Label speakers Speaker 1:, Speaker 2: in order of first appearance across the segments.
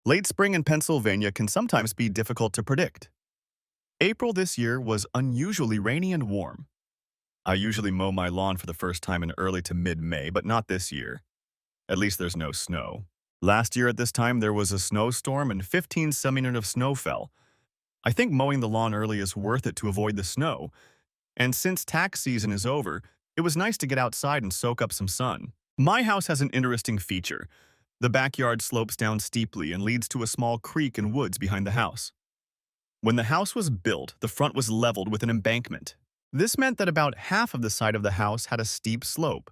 Speaker 1: Late spring in Pennsylvania can sometimes be difficult to predict. April this year was unusually rainy and warm. I usually mow my lawn for the first time in early to mid-May, but not this year. At least there's no snow. Last year at this time, there was a snowstorm and 15 centimeters of snow fell. I think mowing the lawn early is worth it to avoid the snow. And since tax season is over, it was nice to get outside and soak up some sun. My house has an interesting feature. The backyard slopes down steeply and leads to a small creek and woods behind the house. When the house was built, the front was leveled with an embankment. This meant that about half of the side of the house had a steep slope.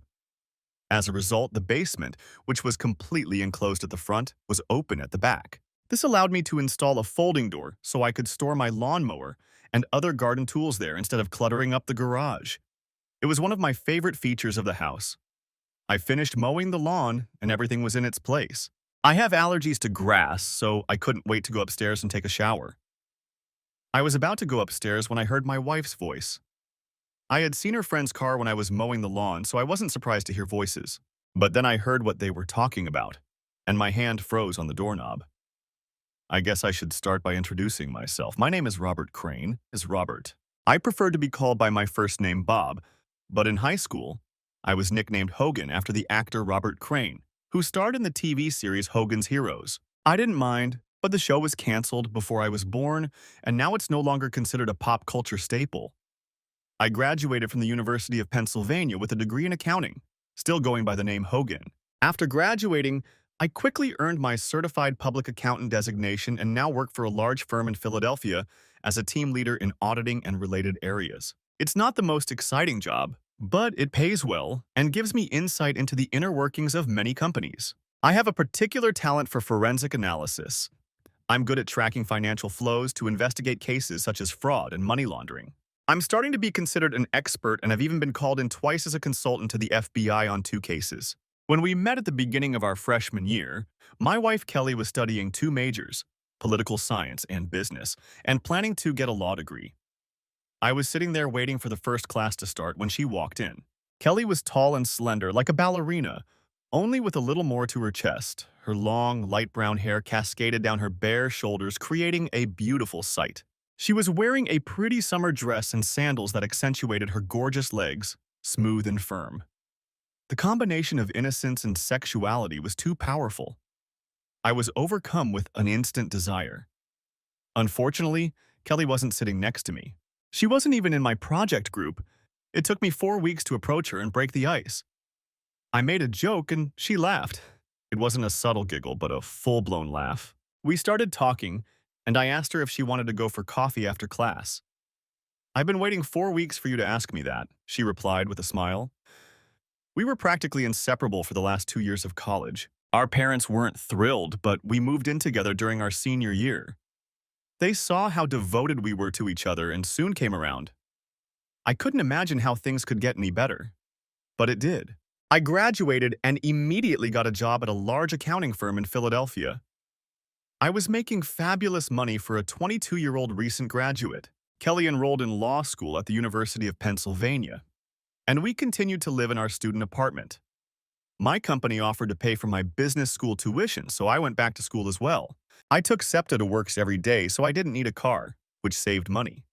Speaker 1: As a result, the basement, which was completely enclosed at the front, was open at the back. This allowed me to install a folding door so I could store my lawnmower and other garden tools there instead of cluttering up the garage. It was one of my favorite features of the house. I finished mowing the lawn and everything was in its place. I have allergies to grass, so I couldn't wait to go upstairs and take a shower. I was about to go upstairs when I heard my wife's voice. I had seen her friend's car when I was mowing the lawn, so I wasn't surprised to hear voices. But then I heard what they were talking about, and my hand froze on the doorknob. I guess I should start by introducing myself. My name is Robert Crane, Robert. I prefer to be called by my first name Bob, but in high school, I was nicknamed Hogan after the actor Robert Crane, who starred in the TV series Hogan's Heroes. I didn't mind, but the show was canceled before I was born, and now it's no longer considered a pop culture staple. I graduated from the University of Pennsylvania with a degree in accounting, still going by the name Hogan. After graduating, I quickly earned my certified public accountant designation and now work for a large firm in Philadelphia as a team leader in auditing and related areas. It's not the most exciting job, but it pays well and gives me insight into the inner workings of many companies. I have a particular talent for forensic analysis. I'm good at tracking financial flows to investigate cases such as fraud and money laundering. I'm starting to be considered an expert and have even been called in twice as a consultant to the FBI on 2 cases. When we met at the beginning of our freshman year, my wife Kelly was studying 2 majors, political science and business, and planning to get a law degree. I was sitting there waiting for the first class to start when she walked in. Kelly was tall and slender, like a ballerina, only with a little more to her chest. Her long, light brown hair cascaded down her bare shoulders, creating a beautiful sight. She was wearing a pretty summer dress and sandals that accentuated her gorgeous legs, smooth and firm. The combination of innocence and sexuality was too powerful. I was overcome with an instant desire. Unfortunately, Kelly wasn't sitting next to me. She wasn't even in my project group. It took me 4 weeks to approach her and break the ice. I made a joke and she laughed. It wasn't a subtle giggle, but a full-blown laugh. We started talking, and I asked her if she wanted to go for coffee after class. "I've been waiting 4 weeks for you to ask me that," she replied with a smile. We were practically inseparable for the last 2 years of college. Our parents weren't thrilled, but we moved in together during our senior year. They saw how devoted we were to each other and soon came around. I couldn't imagine how things could get any better, but it did. I graduated and immediately got a job at a large accounting firm in Philadelphia. I was making fabulous money for a 22-year-old recent graduate. Kelly enrolled in law school at the University of Pennsylvania, and we continued to live in our student apartment. My company offered to pay for my business school tuition, so I went back to school as well. I took SEPTA to work every day, so I didn't need a car, which saved money.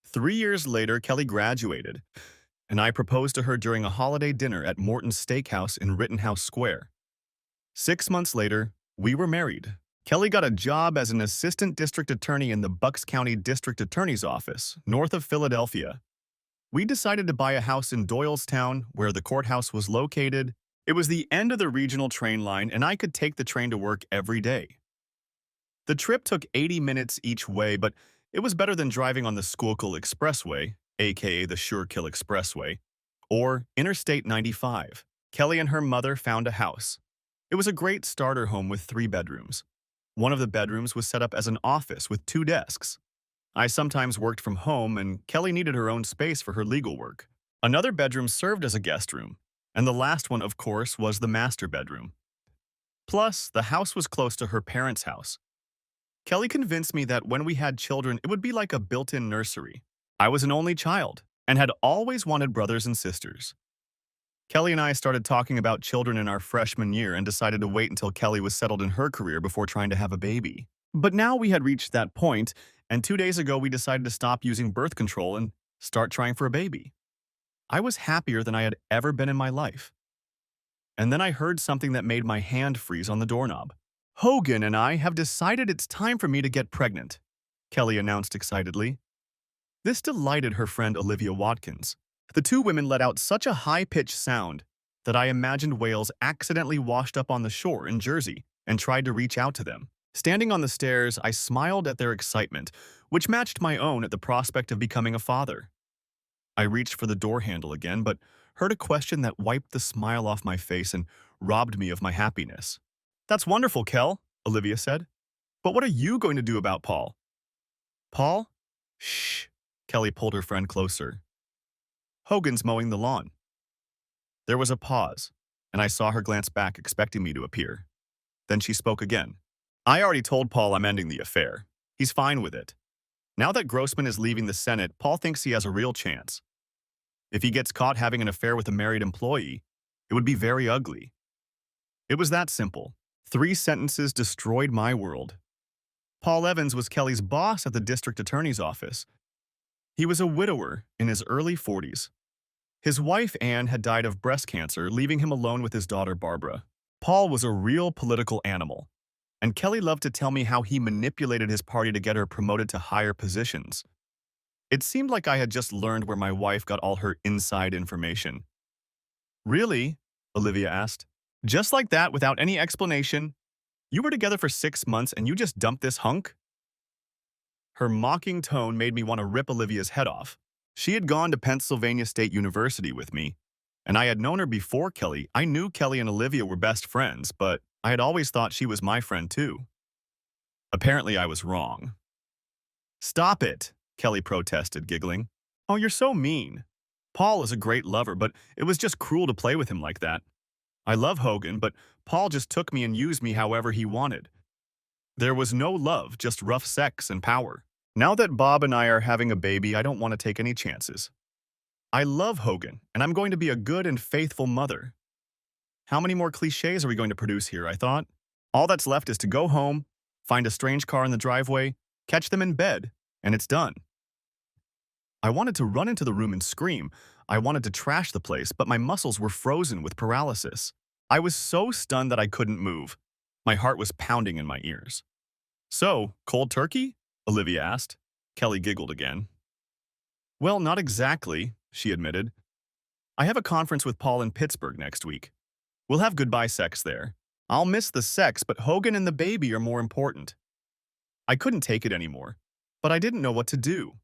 Speaker 1: 3 years later, Kelly graduated, and I proposed to her during a holiday dinner at Morton's Steakhouse in Rittenhouse Square. 6 months later, we were married. Kelly got a job as an assistant district attorney in the Bucks County District Attorney's Office, north of Philadelphia. We decided to buy a house in Doylestown, where the courthouse was located. It was the end of the regional train line, and I could take the train to work every day. The trip took 80 minutes each way, but it was better than driving on the Schuylkill Expressway, aka the Schuylkill Expressway, or Interstate 95. Kelly and her mother found a house. It was a great starter home with 3 bedrooms. One of the bedrooms was set up as an office with 2 desks. I sometimes worked from home, and Kelly needed her own space for her legal work. Another bedroom served as a guest room, and the last one, of course, was the master bedroom. Plus, the house was close to her parents' house. Kelly convinced me that when we had children, it would be like a built-in nursery. I was an only child and had always wanted brothers and sisters. Kelly and I started talking about children in our freshman year and decided to wait until Kelly was settled in her career before trying to have a baby. But now we had reached that point, and 2 days ago we decided to stop using birth control and start trying for a baby. I was happier than I had ever been in my life. And then I heard something that made my hand freeze on the doorknob. Hogan and I have decided it's time for me to get pregnant, Kelly announced excitedly. This delighted her friend Olivia Watkins. The two women let out such a high-pitched sound that I imagined whales accidentally washed up on the shore in Jersey and tried to reach out to them. Standing on the stairs, I smiled at their excitement, which matched my own at the prospect of becoming a father. I reached for the door handle again, but heard a question that wiped the smile off my face and robbed me of my happiness. That's wonderful, Kel, Olivia said. But what are you going to do about Paul? Paul? Shh. Kelly pulled her friend closer. Hogan's mowing the lawn. There was a pause, and I saw her glance back, expecting me to appear. Then she spoke again. I already told Paul I'm ending the affair. He's fine with it. Now that Grossman is leaving the Senate, Paul thinks he has a real chance. If he gets caught having an affair with a married employee, it would be very ugly. It was that simple. 3 sentences destroyed my world. Paul Evans was Kelly's boss at the district attorney's office. He was a widower in his early 40s. His wife, Anne, had died of breast cancer, leaving him alone with his daughter, Barbara. Paul was a real political animal, and Kelly loved to tell me how he manipulated his party to get her promoted to higher positions. It seemed like I had just learned where my wife got all her inside information. Really? Olivia asked. Just like that, without any explanation? You were together for 6 months and you just dumped this hunk? Her mocking tone made me want to rip Olivia's head off. She had gone to Pennsylvania State University with me, and I had known her before Kelly. I knew Kelly and Olivia were best friends, but I had always thought she was my friend too. Apparently, I was wrong. Stop it, Kelly protested, giggling. Oh, you're so mean. Paul is a great lover, but it was just cruel to play with him like that. I love Hogan, but Paul just took me and used me however he wanted. There was no love, just rough sex and power. Now that Bob and I are having a baby, I don't want to take any chances. I love Hogan, and I'm going to be a good and faithful mother. How many more cliches are we going to produce here, I thought? All that's left is to go home, find a strange car in the driveway, catch them in bed, and it's done. I wanted to run into the room and scream. I wanted to trash the place, but my muscles were frozen with paralysis. I was so stunned that I couldn't move. My heart was pounding in my ears. So, cold turkey? Olivia asked. Kelly giggled again. Well, not exactly, she admitted. I have a conference with Paul in Pittsburgh next week. We'll have goodbye sex there. I'll miss the sex, but Hogan and the baby are more important. I couldn't take it anymore, but I didn't know what to do.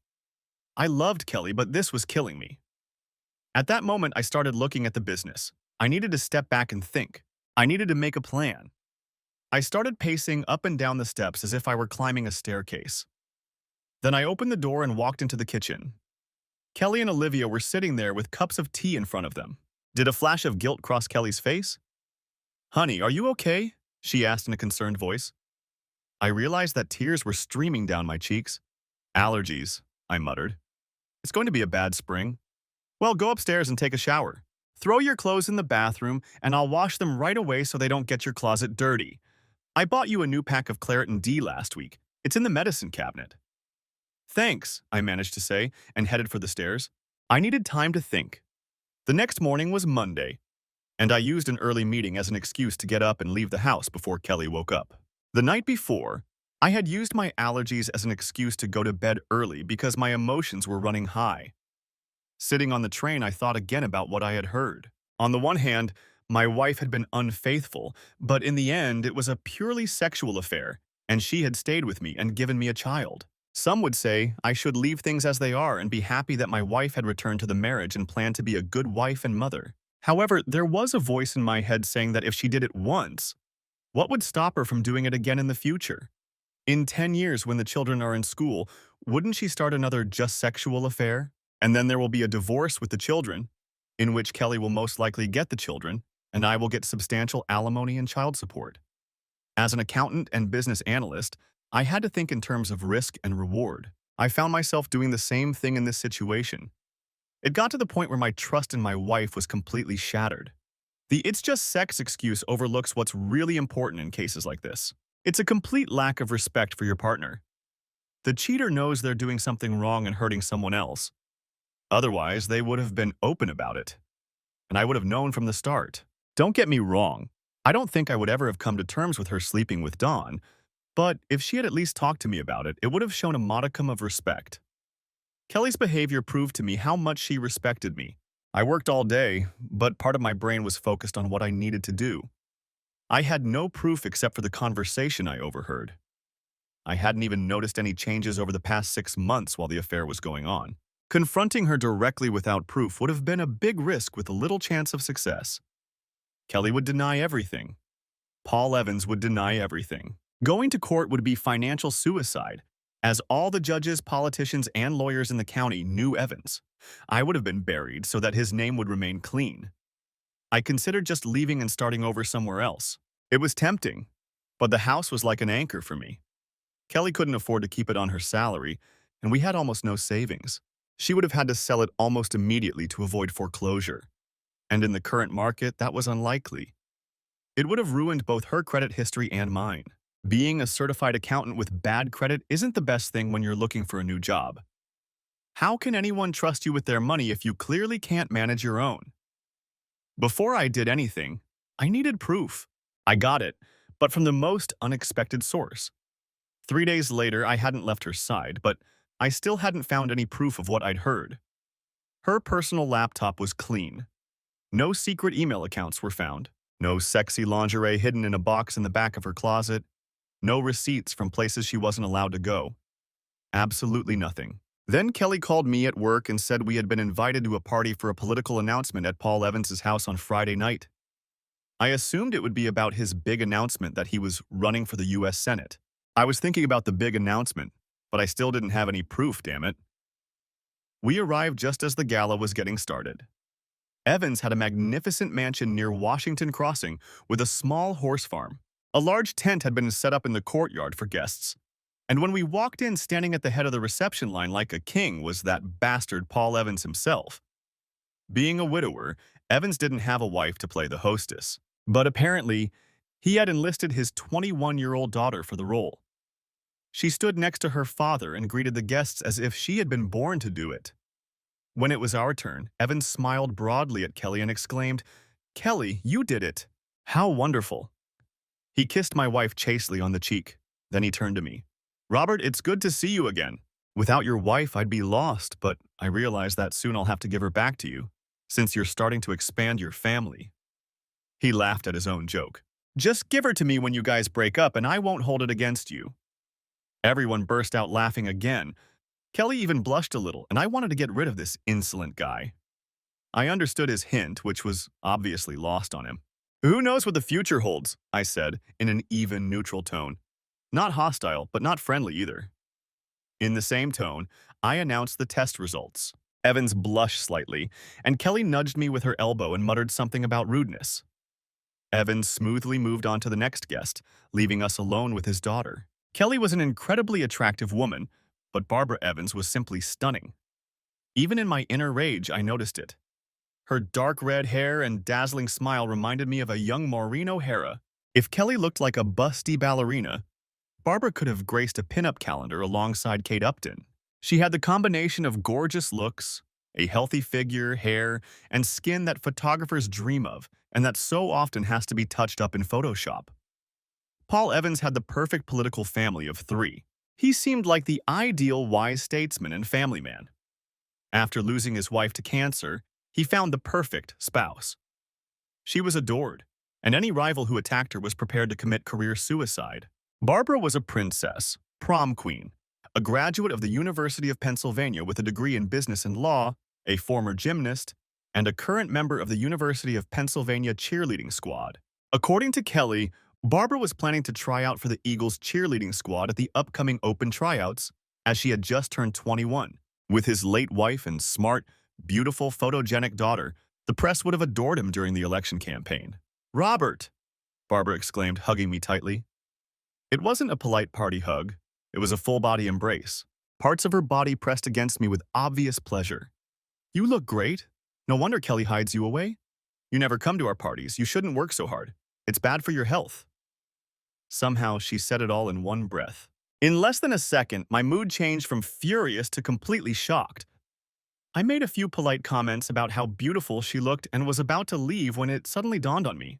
Speaker 1: I loved Kelly, but this was killing me. At that moment, I started looking at the business. I needed to step back and think. I needed to make a plan. I started pacing up and down the steps as if I were climbing a staircase. Then I opened the door and walked into the kitchen. Kelly and Olivia were sitting there with cups of tea in front of them. Did a flash of guilt cross Kelly's face? Honey, are you okay? She asked in a concerned voice. I realized that tears were streaming down my cheeks. Allergies, I muttered. It's going to be a bad spring. Well, go upstairs and take a shower. Throw your clothes in the bathroom, and I'll wash them right away so they don't get your closet dirty. I bought you a new pack of Claritin D last week. It's in the medicine cabinet. Thanks, I managed to say, and headed for the stairs. I needed time to think. The next morning was Monday, and I used an early meeting as an excuse to get up and leave the house before Kelly woke up. The night before, I had used my allergies as an excuse to go to bed early because my emotions were running high. Sitting on the train, I thought again about what I had heard. On the one hand, my wife had been unfaithful, but in the end, it was a purely sexual affair, and she had stayed with me and given me a child. Some would say I should leave things as they are and be happy that my wife had returned to the marriage and planned to be a good wife and mother. However, there was a voice in my head saying that if she did it once, what would stop her from doing it again in the future? In 10 years, when the children are in school, wouldn't she start another just sexual affair? And then there will be a divorce with the children, in which Kelly will most likely get the children, and I will get substantial alimony and child support. As an accountant and business analyst, I had to think in terms of risk and reward. I found myself doing the same thing in this situation. It got to the point where my trust in my wife was completely shattered. The "it's just sex" excuse overlooks what's really important in cases like this. It's a complete lack of respect for your partner. The cheater knows they're doing something wrong and hurting someone else. Otherwise, they would have been open about it. And I would have known from the start. Don't get me wrong. I don't think I would ever have come to terms with her sleeping with Dawn, but if she had at least talked to me about it, it would have shown a modicum of respect. Kelly's behavior proved to me how much she respected me. I worked all day, but part of my brain was focused on what I needed to do. I had no proof except for the conversation I overheard. I hadn't even noticed any changes over the past 6 months while the affair was going on. Confronting her directly without proof would have been a big risk with a little chance of success. Kelly would deny everything. Paul Evans would deny everything. Going to court would be financial suicide, as all the judges, politicians, and lawyers in the county knew Evans. I would have been buried so that his name would remain clean. I considered just leaving and starting over somewhere else. It was tempting, but the house was like an anchor for me. Kelly couldn't afford to keep it on her salary, and we had almost no savings. She would have had to sell it almost immediately to avoid foreclosure. And in the current market, that was unlikely. It would have ruined both her credit history and mine. Being a certified accountant with bad credit isn't the best thing when you're looking for a new job. How can anyone trust you with their money if you clearly can't manage your own? Before I did anything, I needed proof. I got it, but from the most unexpected source. 3 days later, I hadn't left her side, but I still hadn't found any proof of what I'd heard. Her personal laptop was clean. No secret email accounts were found. No sexy lingerie hidden in a box in the back of her closet. No receipts from places she wasn't allowed to go. Absolutely nothing. Then Kelly called me at work and said we had been invited to a party for a political announcement at Paul Evans's house on Friday night. I assumed it would be about his big announcement that he was running for the U.S. Senate. I was thinking about the big announcement, but I still didn't have any proof, damn it. We arrived just as the gala was getting started. Evans had a magnificent mansion near Washington Crossing with a small horse farm. A large tent had been set up in the courtyard for guests. And when we walked in, standing at the head of the reception line like a king was that bastard Paul Evans himself. Being a widower, Evans didn't have a wife to play the hostess. But apparently, he had enlisted his 21-year-old daughter for the role. She stood next to her father and greeted the guests as if she had been born to do it. When it was our turn, Evans smiled broadly at Kelly and exclaimed, "Kelly, you did it! How wonderful!" He kissed my wife chastely on the cheek. Then he turned to me. "Robert, it's good to see you again. Without your wife, I'd be lost, but I realize that soon I'll have to give her back to you, since you're starting to expand your family." He laughed at his own joke. "Just give her to me when you guys break up and I won't hold it against you." Everyone burst out laughing again. Kelly even blushed a little, and I wanted to get rid of this insolent guy. I understood his hint, which was obviously lost on him. "Who knows what the future holds?" I said, in an even, neutral tone. Not hostile, but not friendly either. In the same tone, I announced the test results. Evans blushed slightly, and Kelly nudged me with her elbow and muttered something about rudeness. Evans smoothly moved on to the next guest, leaving us alone with his daughter. Kelly was an incredibly attractive woman, but Barbara Evans was simply stunning. Even in my inner rage, I noticed it. Her dark red hair and dazzling smile reminded me of a young Maureen O'Hara. If Kelly looked like a busty ballerina, Barbara could have graced a pinup calendar alongside Kate Upton. She had the combination of gorgeous looks, a healthy figure, hair, and skin that photographers dream of, and that so often has to be touched up in Photoshop. Paul Evans had the perfect political family of 3. He seemed like the ideal wise statesman and family man. After losing his wife to cancer, he found the perfect spouse. She was adored, and any rival who attacked her was prepared to commit career suicide. Barbara was a princess, prom queen, a graduate of the University of Pennsylvania with a degree in business and law, a former gymnast, and a current member of the University of Pennsylvania cheerleading squad. According to Kelly, Barbara was planning to try out for the Eagles cheerleading squad at the upcoming open tryouts, as she had just turned 21. With his late wife and smart, beautiful, photogenic daughter, the press would have adored him during the election campaign. "Robert!" Barbara exclaimed, hugging me tightly. It wasn't a polite party hug. It was a full-body embrace, parts of her body pressed against me with obvious pleasure. You look great. No wonder Kelly hides you away. You never come to our parties. You shouldn't work so hard. It's bad for your health. Somehow, she said it all in one breath. In less than a second, my mood changed from furious to completely shocked. I made a few polite comments about how beautiful she looked and was about to leave when it suddenly dawned on me.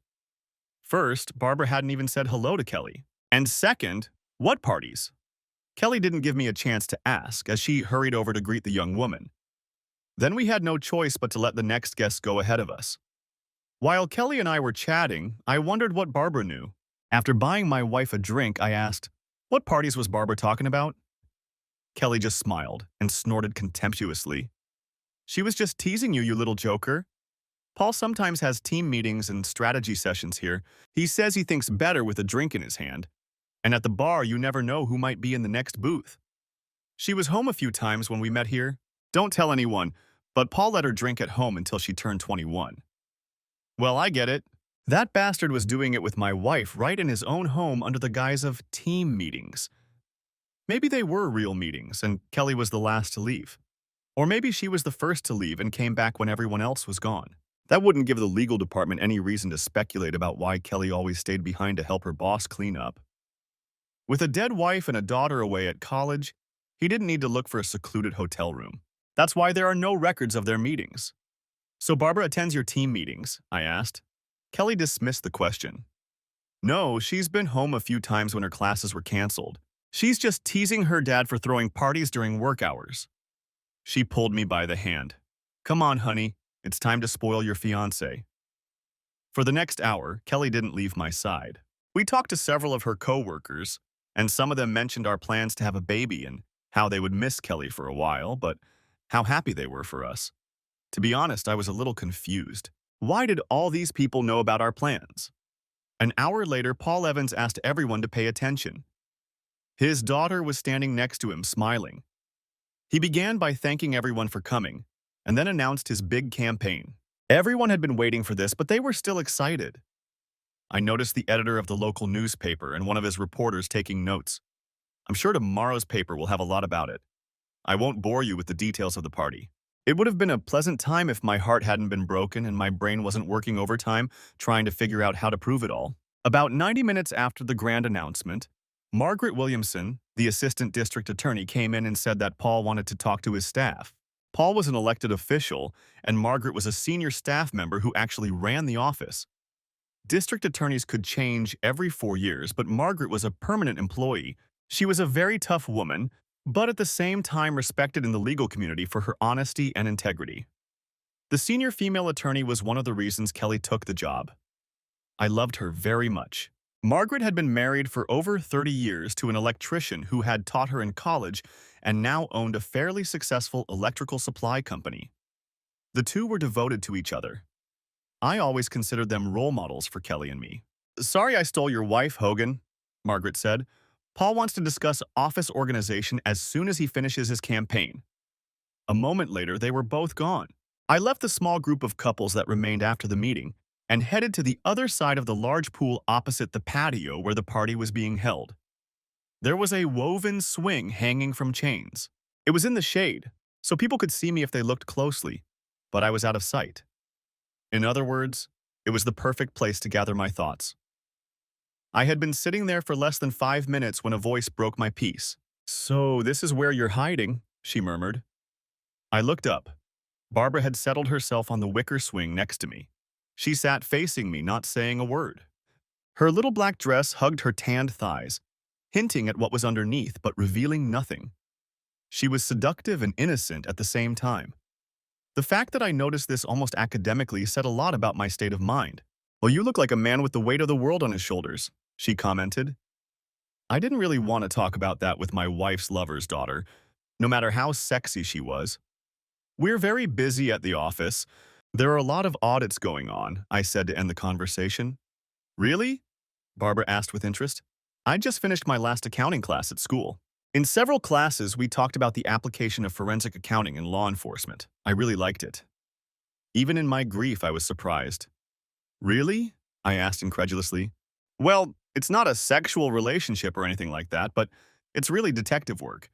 Speaker 1: First, Barbara hadn't even said hello to Kelly. And second, what parties? Kelly didn't give me a chance to ask as she hurried over to greet the young woman. Then we had no choice but to let the next guest go ahead of us. While Kelly and I were chatting, I wondered what Barbara knew. After buying my wife a drink, I asked, "What parties was Barbara talking about?" Kelly just smiled and snorted contemptuously. "She was just teasing you, you little joker. Paul sometimes has team meetings and strategy sessions here. He says he thinks better with a drink in his hand. And at the bar, you never know who might be in the next booth. She was home a few times when we met here. Don't tell anyone, but Paul let her drink at home until she turned 21. Well, I get it. That bastard was doing it with my wife right in his own home under the guise of team meetings. Maybe they were real meetings and Kelly was the last to leave. Or maybe she was the first to leave and came back when everyone else was gone. That wouldn't give the legal department any reason to speculate about why Kelly always stayed behind to help her boss clean up. With a dead wife and a daughter away at college, he didn't need to look for a secluded hotel room. That's why there are no records of their meetings. "So Barbara attends your team meetings?" I asked. Kelly dismissed the question. "No, she's been home a few times when her classes were canceled. She's just teasing her dad for throwing parties during work hours." She pulled me by the hand. "Come on, honey. It's time to spoil your fiancé." For the next hour, Kelly didn't leave my side. We talked to several of her co-workers, and some of them mentioned our plans to have a baby and how they would miss Kelly for a while, but how happy they were for us. To be honest, I was a little confused. Why did all these people know about our plans? An hour later, Paul Evans asked everyone to pay attention. His daughter was standing next to him, smiling. He began by thanking everyone for coming, and then announced his big campaign. Everyone had been waiting for this, but they were still excited. I noticed the editor of the local newspaper and one of his reporters taking notes. I'm sure tomorrow's paper will have a lot about it. I won't bore you with the details of the party. It would have been a pleasant time if my heart hadn't been broken and my brain wasn't working overtime trying to figure out how to prove it all. About 90 minutes after the grand announcement, Margaret Williamson, the assistant district attorney, came in and said that Paul wanted to talk to his staff. Paul was an elected official, and Margaret was a senior staff member who actually ran the office. District attorneys could change every 4 years, but Margaret was a permanent employee. She was a very tough woman, but at the same time respected in the legal community for her honesty and integrity. The senior female attorney was one of the reasons Kelly took the job. I loved her very much. Margaret had been married for over 30 years to an electrician who had taught her in college and now owned a fairly successful electrical supply company. The two were devoted to each other. I always considered them role models for Kelly and me. "Sorry I stole your wife, Hogan," Margaret said. "Paul wants to discuss office organization as soon as he finishes his campaign." A moment later, they were both gone. I left the small group of couples that remained after the meeting and headed to the other side of the large pool opposite the patio where the party was being held. There was a woven swing hanging from chains. It was in the shade, so people could see me if they looked closely, but I was out of sight. In other words, it was the perfect place to gather my thoughts. I had been sitting there for less than 5 minutes when a voice broke my peace. "So this is where you're hiding," she murmured. I looked up. Barbara had settled herself on the wicker swing next to me. She sat facing me, not saying a word. Her little black dress hugged her tanned thighs, hinting at what was underneath but revealing nothing. She was seductive and innocent at the same time. The fact that I noticed this almost academically said a lot about my state of mind. "Well, you look like a man with the weight of the world on his shoulders," she commented. I didn't really want to talk about that with my wife's lover's daughter, no matter how sexy she was. "We're very busy at the office. There are a lot of audits going on," I said to end the conversation. "Really?" Barbara asked with interest. "I just finished my last accounting class at school. In several classes, we talked about the application of forensic accounting in law enforcement. I really liked it. Even in my grief, I was surprised." "Really?" I asked incredulously. "Well, it's not a sexual relationship or anything like that, but it's really detective work.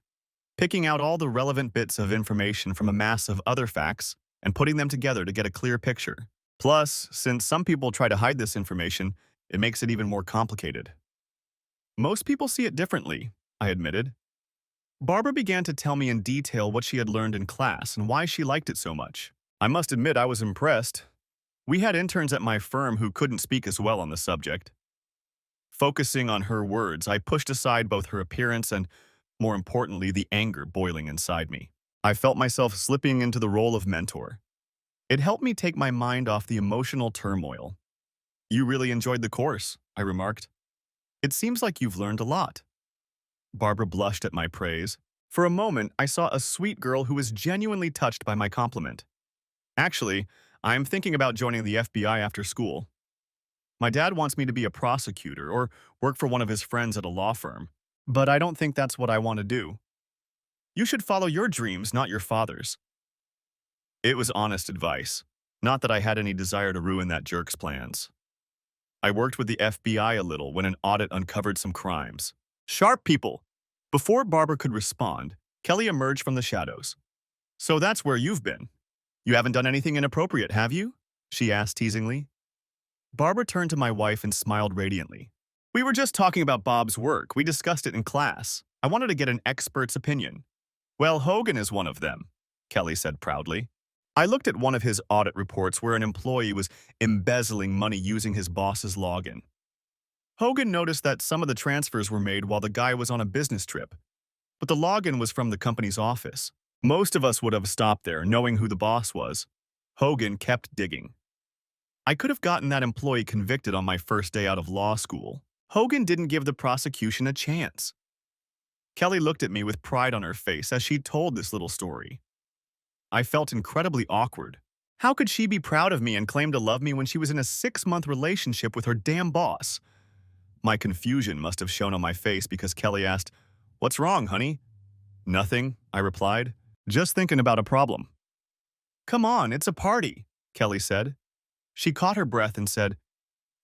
Speaker 1: Picking out all the relevant bits of information from a mass of other facts and putting them together to get a clear picture. Plus, since some people try to hide this information, it makes it even more complicated. Most people see it differently, I admitted. Barbara began to tell me in detail what she had learned in class and why she liked it so much. I must admit I was impressed. We had interns at my firm who couldn't speak as well on the subject. Focusing on her words, I pushed aside both her appearance and, more importantly, the anger boiling inside me. I felt myself slipping into the role of mentor. It helped me take my mind off the emotional turmoil. "You really enjoyed the course," I remarked. "It seems like you've learned a lot." Barbara blushed at my praise. For a moment, I saw a sweet girl who was genuinely touched by my compliment. "Actually, I'm thinking about joining the FBI after school. My dad wants me to be a prosecutor or work for one of his friends at a law firm, but I don't think that's what I want to do." "You should follow your dreams, not your father's." It was honest advice. Not that I had any desire to ruin that jerk's plans. I worked with the FBI a little when an audit uncovered some crimes. Sharp people! Before Barbara could respond, Kelly emerged from the shadows. "So that's where you've been. You haven't done anything inappropriate, have you?" she asked teasingly. Barbara turned to my wife and smiled radiantly. "We were just talking about Bob's work. We discussed it in class. I wanted to get an expert's opinion." "Well, Hogan is one of them," Kelly said proudly. I looked at one of his audit reports where an employee was embezzling money using his boss's login. Hogan noticed that some of the transfers were made while the guy was on a business trip, but the login was from the company's office. Most of us would have stopped there, knowing who the boss was. Hogan kept digging. I could have gotten that employee convicted on my first day out of law school. Hogan didn't give the prosecution a chance. Kelly looked at me with pride on her face as she told this little story. I felt incredibly awkward. How could she be proud of me and claim to love me when she was in a 6-month relationship with her damn boss? My confusion must have shown on my face because Kelly asked, "What's wrong, honey?" "Nothing," I replied. "Just thinking about a problem." "Come on, it's a party," Kelly said. She caught her breath and said,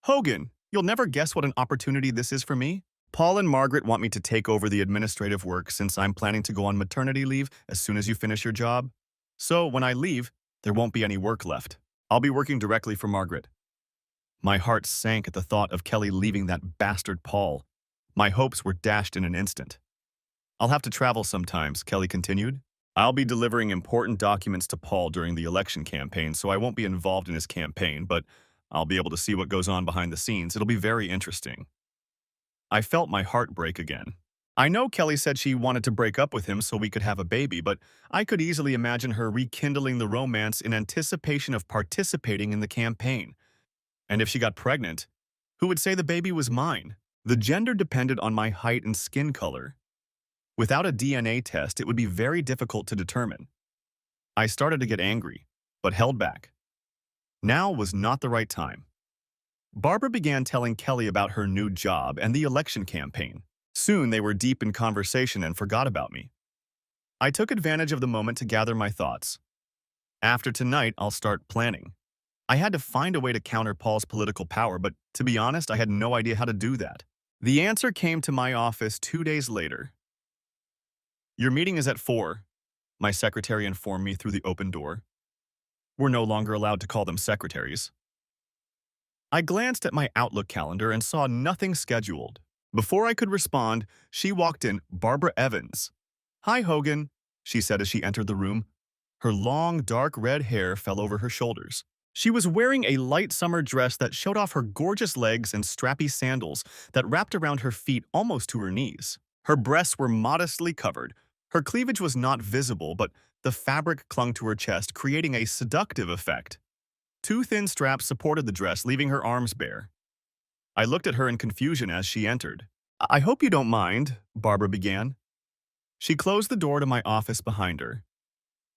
Speaker 1: "Hogan, you'll never guess what an opportunity this is for me. Paul and Margaret want me to take over the administrative work since I'm planning to go on maternity leave as soon as you finish your job. So when I leave, there won't be any work left. I'll be working directly for Margaret." My heart sank at the thought of Kelly leaving that bastard Paul. My hopes were dashed in an instant. "I'll have to travel sometimes," Kelly continued. "I'll be delivering important documents to Paul during the election campaign, so I won't be involved in his campaign, but I'll be able to see what goes on behind the scenes. It'll be very interesting." I felt my heart break again. I know Kelly said she wanted to break up with him so we could have a baby, but I could easily imagine her rekindling the romance in anticipation of participating in the campaign. And if she got pregnant, who would say the baby was mine? The gender depended on my height and skin color. Without a DNA test, it would be very difficult to determine. I started to get angry, but held back. Now was not the right time. Barbara began telling Kelly about her new job and the election campaign. Soon they were deep in conversation and forgot about me. I took advantage of the moment to gather my thoughts. After tonight, I'll start planning. I had to find a way to counter Paul's political power, but to be honest, I had no idea how to do that. The answer came to my office 2 days later. "Your meeting is at 4, my secretary informed me through the open door. We're no longer allowed to call them secretaries. I glanced at my Outlook calendar and saw nothing scheduled. Before I could respond, she walked in, Barbara Evans. "Hi, Hogan," she said as she entered the room. Her long, dark red hair fell over her shoulders. She was wearing a light summer dress that showed off her gorgeous legs and strappy sandals that wrapped around her feet almost to her knees. Her breasts were modestly covered. Her cleavage was not visible, but the fabric clung to her chest, creating a seductive effect. 2 thin straps supported the dress, leaving her arms bare. I looked at her in confusion as she entered. "I hope you don't mind," Barbara began. She closed the door to my office behind her.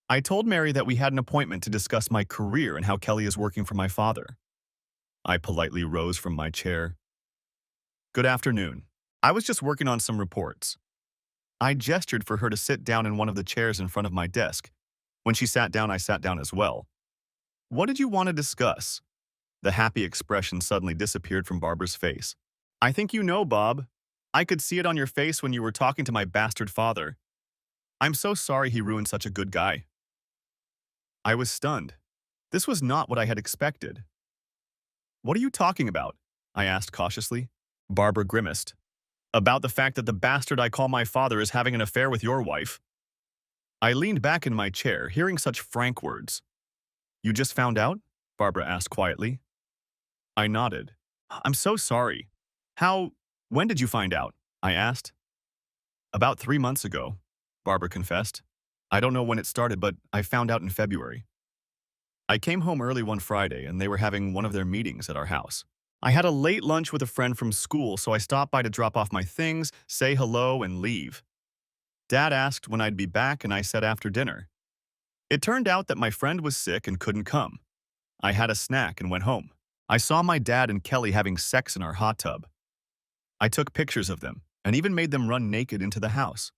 Speaker 1: "I told Mary that we had an appointment to discuss my career and how Kelly is working for my father." I politely rose from my chair. "Good afternoon. I was just working on some reports." I gestured for her to sit down in one of the chairs in front of my desk. When she sat down, I sat down as well. "What did you want to discuss?" The happy expression suddenly disappeared from Barbara's face. "I think you know, Bob. I could see it on your face when you were talking to my bastard father. I'm so sorry he ruined such a good guy." I was stunned. This was not what I had expected. What are you talking about? I asked cautiously. Barbara grimaced. About the fact that the bastard I call my father is having an affair with your wife. I leaned back in my chair, hearing such frank words. You just found out? Barbara asked quietly. I nodded. I'm so sorry. When did you find out? I asked. About 3 months ago, Barbara confessed. I don't know when it started, but I found out in February. I came home early one Friday, and they were having one of their meetings at our house. I had a late lunch with a friend from school, so I stopped by to drop off my things, say hello, and leave. Dad asked when I'd be back, and I said after dinner. It turned out that my friend was sick and couldn't come. I had a snack and went home. I saw my dad and Kelly having sex in our hot tub. I took pictures of them and even made them run naked into the house.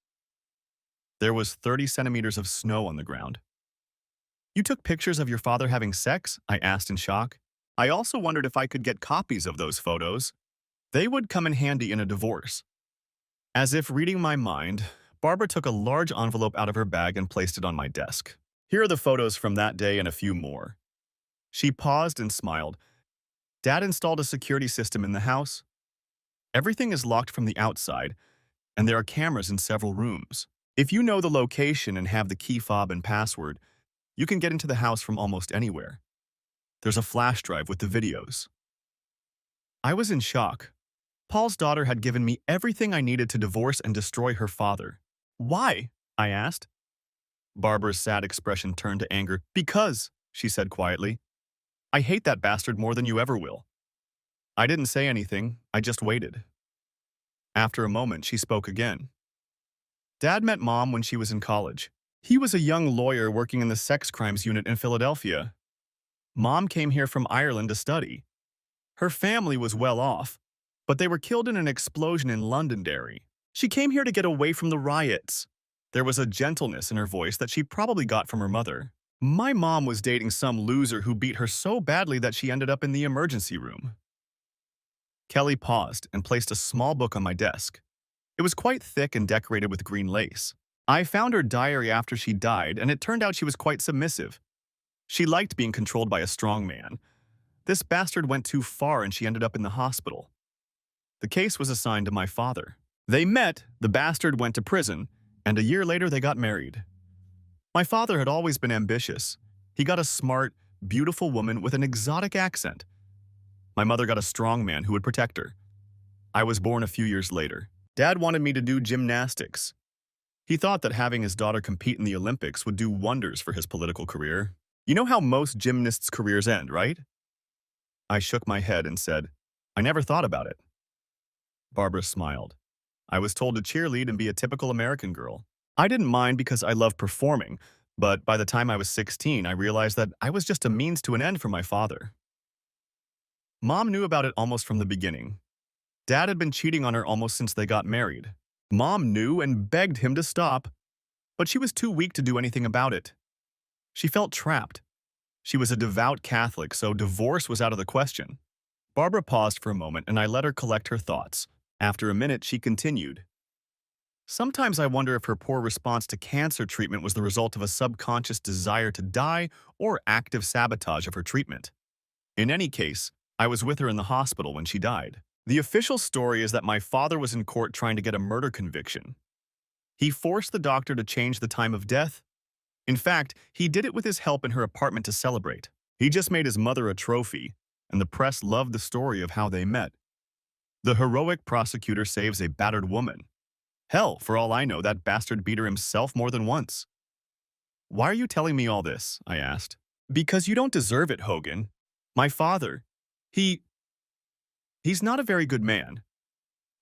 Speaker 1: There was 30 centimeters of snow on the ground. You took pictures of your father having sex? I asked in shock. I also wondered if I could get copies of those photos. They would come in handy in a divorce. As if reading my mind, Barbara took a large envelope out of her bag and placed it on my desk. Here are the photos from that day and a few more. She paused and smiled. Dad installed a security system in the house. Everything is locked from the outside, and there are cameras in several rooms. If you know the location and have the key fob and password, you can get into the house from almost anywhere. There's a flash drive with the videos. I was in shock. Paul's daughter had given me everything I needed to divorce and destroy her father. Why? I asked. Barbara's sad expression turned to anger. Because, she said quietly, I hate that bastard more than you ever will. I didn't say anything, I just waited. After a moment, she spoke again. Dad met Mom when she was in college. He was a young lawyer working in the sex crimes unit in Philadelphia. Mom came here from Ireland to study. Her family was well off, but they were killed in an explosion in Londonderry. She came here to get away from the riots. There was a gentleness in her voice that she probably got from her mother. My mom was dating some loser who beat her so badly that she ended up in the emergency room. Kelly paused and placed a small book on my desk. It was quite thick and decorated with green lace. I found her diary after she died, and it turned out she was quite submissive. She liked being controlled by a strong man. This bastard went too far and she ended up in the hospital. The case was assigned to my father. They met, the bastard went to prison, and a year later they got married. My father had always been ambitious. He got a smart, beautiful woman with an exotic accent. My mother got a strong man who would protect her. I was born a few years later. Dad wanted me to do gymnastics. He thought that having his daughter compete in the Olympics would do wonders for his political career. You know how most gymnasts' careers end, right? I shook my head and said, I never thought about it. Barbara smiled. I was told to cheerlead and be a typical American girl. I didn't mind because I loved performing, but by the time I was 16, I realized that I was just a means to an end for my father. Mom knew about it almost from the beginning. Dad had been cheating on her almost since they got married. Mom knew and begged him to stop, but she was too weak to do anything about it. She felt trapped. She was a devout Catholic, so divorce was out of the question. Barbara paused for a moment, and I let her collect her thoughts. After a minute, she continued. Sometimes I wonder if her poor response to cancer treatment was the result of a subconscious desire to die or active sabotage of her treatment. In any case, I was with her in the hospital when she died. The official story is that my father was in court trying to get a murder conviction. He forced the doctor to change the time of death. In fact, he did it with his help in her apartment to celebrate. He just made his mother a trophy, and the press loved the story of how they met. The heroic prosecutor saves a battered woman. Hell, for all I know, that bastard beat her himself more than once. Why are you telling me all this? I asked. Because you don't deserve it, Hogan. My father, he's not a very good man.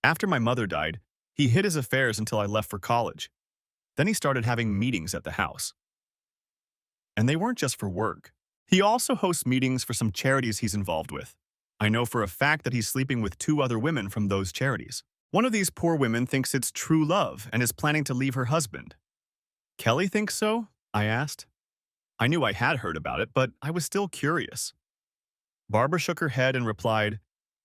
Speaker 1: After my mother died, he hid his affairs until I left for college. Then he started having meetings at the house. And they weren't just for work. He also hosts meetings for some charities he's involved with. I know for a fact that he's sleeping with 2 other women from those charities. One of these poor women thinks it's true love and is planning to leave her husband. Kelly thinks so? I asked. I knew I had heard about it, but I was still curious. Barbara shook her head and replied,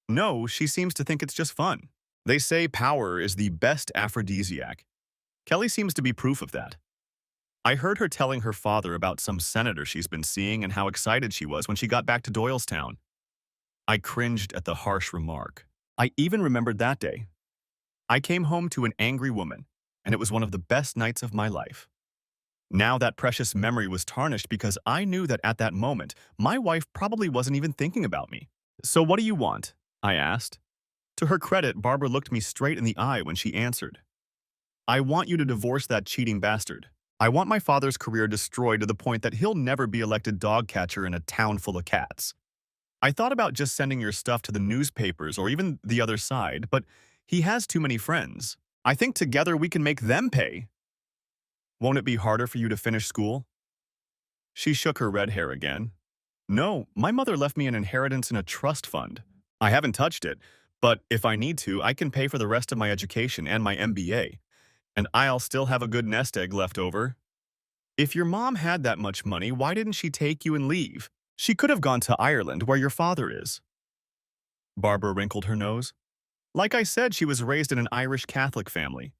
Speaker 1: No, she seems to think it's just fun. They say power is the best aphrodisiac. Kelly seems to be proof of that. I heard her telling her father about some senator she's been seeing and how excited she was when she got back to Doylestown. I cringed at the harsh remark. I even remembered that day. I came home to an angry woman, and it was one of the best nights of my life. Now that precious memory was tarnished because I knew that at that moment, my wife probably wasn't even thinking about me. "So what do you want?" I asked. To her credit, Barbara looked me straight in the eye when she answered. "I want you to divorce that cheating bastard. I want my father's career destroyed to the point that he'll never be elected dog catcher in a town full of cats. I thought about just sending your stuff to the newspapers or even the other side, but he has too many friends. I think together we can make them pay. Won't it be harder for you to finish school?" She shook her red hair again. "No, my mother left me an inheritance in a trust fund. I haven't touched it, but if I need to, I can pay for the rest of my education and my MBA, and I'll still have a good nest egg left over. If your mom had that much money, why didn't she take you and leave? She could have gone to Ireland, where your father is." Barbara wrinkled her nose. "Like I said, she was raised in an Irish Catholic family.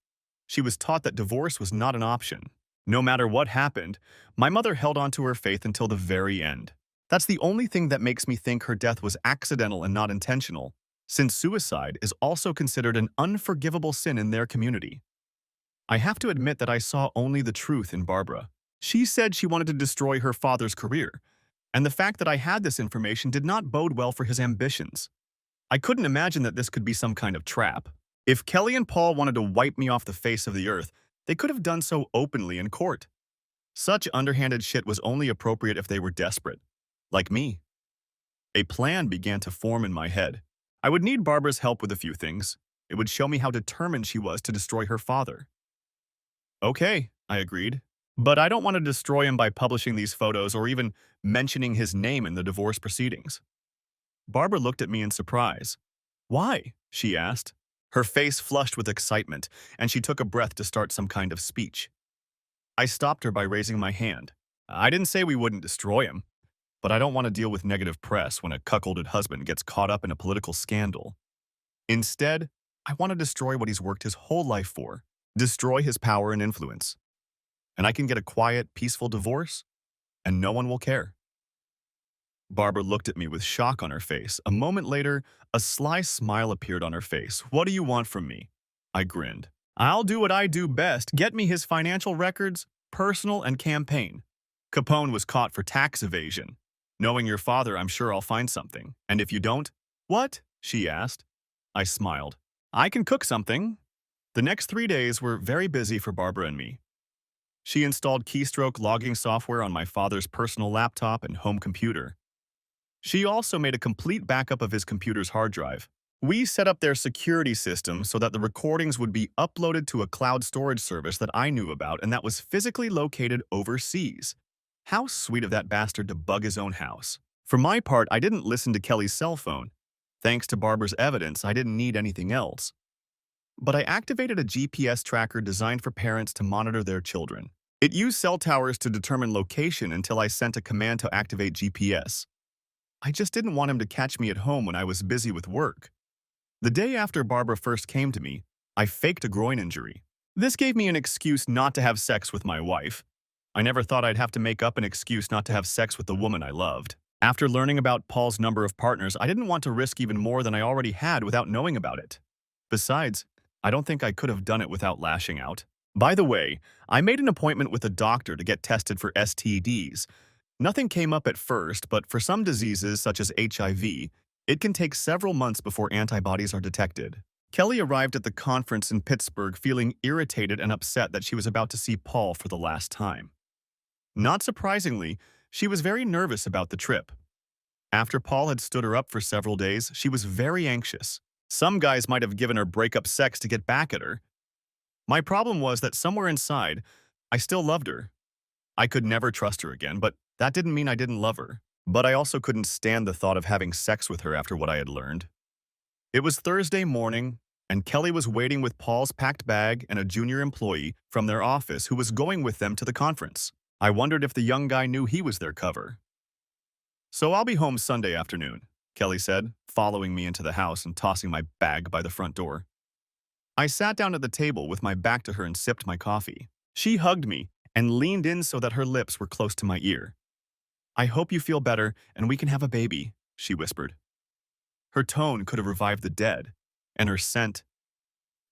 Speaker 1: She was taught that divorce was not an option. No matter what happened, my mother held on to her faith until the very end. That's the only thing that makes me think her death was accidental and not intentional, since suicide is also considered an unforgivable sin in their community. I have to admit that I saw only the truth in Barbara. She said she wanted to destroy her father's career, and the fact that I had this information did not bode well for his ambitions. I couldn't imagine that this could be some kind of trap. If Kelly and Paul wanted to wipe me off the face of the earth, they could have done so openly in court. Such underhanded shit was only appropriate if they were desperate. Like me. A plan began to form in my head. I would need Barbara's help with a few things. It would show me how determined she was to destroy her father. "Okay," I agreed. "But I don't want to destroy him by publishing these photos or even mentioning his name in the divorce proceedings." Barbara looked at me in surprise. "Why?" she asked. Her face flushed with excitement, and she took a breath to start some kind of speech. I stopped her by raising my hand. "I didn't say we wouldn't destroy him, but I don't want to deal with negative press when a cuckolded husband gets caught up in a political scandal. Instead, I want to destroy what he's worked his whole life for, destroy his power and influence. And I can get a quiet, peaceful divorce, and no one will care." Barbara looked at me with shock on her face. A moment later, a sly smile appeared on her face. "What do you want from me?" I grinned. "I'll do what I do best. Get me his financial records, personal and campaign. Capone was caught for tax evasion. Knowing your father, I'm sure I'll find something. And if you don't—" "What?" she asked. I smiled. "I can cook something." The next 3 days were very busy for Barbara and me. She installed keystroke logging software on my father's personal laptop and home computer. She also made a complete backup of his computer's hard drive. We set up their security system so that the recordings would be uploaded to a cloud storage service that I knew about and that was physically located overseas. How sweet of that bastard to bug his own house. For my part, I didn't listen to Kelly's cell phone. Thanks to Barbara's evidence, I didn't need anything else. But I activated a GPS tracker designed for parents to monitor their children. It used cell towers to determine location until I sent a command to activate GPS. I just didn't want him to catch me at home when I was busy with work. The day after Barbara first came to me, I faked a groin injury. This gave me an excuse not to have sex with my wife. I never thought I'd have to make up an excuse not to have sex with the woman I loved. After learning about Paul's number of partners, I didn't want to risk even more than I already had without knowing about it. Besides, I don't think I could have done it without lashing out. By the way, I made an appointment with a doctor to get tested for STDs. Nothing came up at first, but for some diseases such as HIV, it can take several months before antibodies are detected. Kelly arrived at the conference in Pittsburgh feeling irritated and upset that she was about to see Paul for the last time. Not surprisingly, she was very nervous about the trip. After Paul had stood her up for several days, she was very anxious. Some guys might have given her breakup sex to get back at her. My problem was that somewhere inside, I still loved her. I could never trust her again, but that didn't mean I didn't love her. But I also couldn't stand the thought of having sex with her after what I had learned. It was Thursday morning, and Kelly was waiting with Paul's packed bag and a junior employee from their office who was going with them to the conference. I wondered if the young guy knew he was their cover. "So I'll be home Sunday afternoon," Kelly said, following me into the house and tossing my bag by the front door. I sat down at the table with my back to her and sipped my coffee. She hugged me, and leaned in so that her lips were close to my ear. "I hope you feel better and we can have a baby," she whispered. Her tone could have revived the dead, and her scent.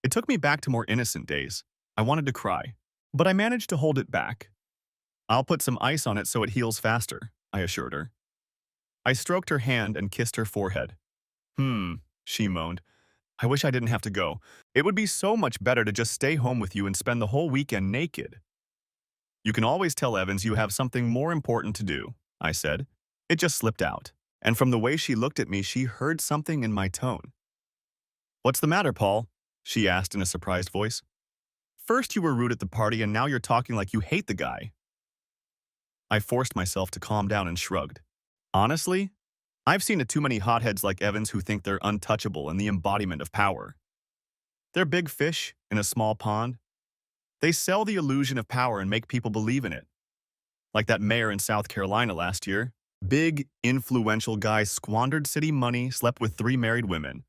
Speaker 1: It took me back to more innocent days. I wanted to cry, but I managed to hold it back. "I'll put some ice on it so it heals faster," I assured her. I stroked her hand and kissed her forehead. She moaned. "I wish I didn't have to go. It would be so much better to just stay home with you and spend the whole weekend naked." "You can always tell Evans you have something more important to do," I said. It just slipped out, and from the way she looked at me, she heard something in my tone. "What's the matter, Paul?" she asked in a surprised voice. "First you were rude at the party and now you're talking like you hate the guy." I forced myself to calm down and shrugged. "Honestly, I've seen too many hotheads like Evans who think they're untouchable and the embodiment of power. They're big fish in a small pond. They sell the illusion of power and make people believe in it. Like that mayor in South Carolina last year. Big, influential guy squandered city money, slept with 3 married women.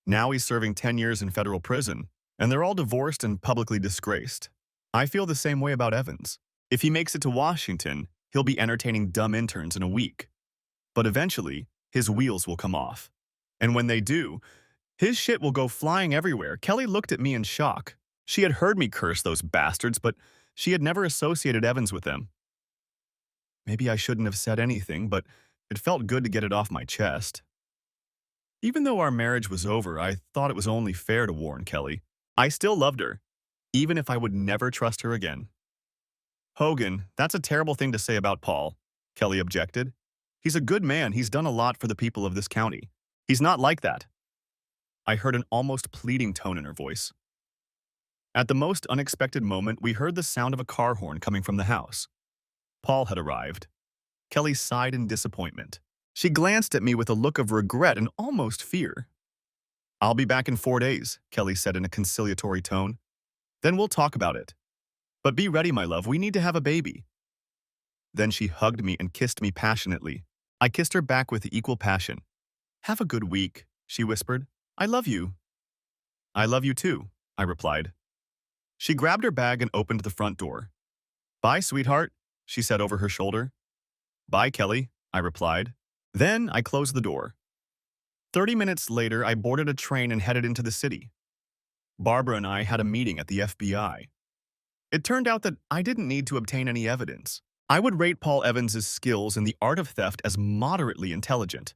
Speaker 1: Now he's serving 10 years in federal prison, and they're all divorced and publicly disgraced. I feel the same way about Evans. If he makes it to Washington, he'll be entertaining dumb interns in a week. But eventually, his wheels will come off. And when they do, his shit will go flying everywhere." Kelly looked at me in shock. She had heard me curse those bastards, but she had never associated Evans with them. Maybe I shouldn't have said anything, but it felt good to get it off my chest. Even though our marriage was over, I thought it was only fair to warn Kelly. I still loved her, even if I would never trust her again. "Hogan, that's a terrible thing to say about Paul," Kelly objected. "He's a good man. He's done a lot for the people of this county. He's not like that." I heard an almost pleading tone in her voice. At the most unexpected moment, we heard the sound of a car horn coming from the house. Paul had arrived. Kelly sighed in disappointment. She glanced at me with a look of regret and almost fear. "I'll be back in 4 days," Kelly said in a conciliatory tone. "Then we'll talk about it. But be ready, my love. We need to have a baby." Then she hugged me and kissed me passionately. I kissed her back with equal passion. "Have a good week," she whispered. "I love you." "I love you too," I replied. She grabbed her bag and opened the front door. "Bye, sweetheart," she said over her shoulder. "Bye, Kelly," I replied. Then I closed the door. 30 minutes later, I boarded a train and headed into the city. Barbara and I had a meeting at the FBI. It turned out that I didn't need to obtain any evidence. I would rate Paul Evans's skills in the art of theft as moderately intelligent.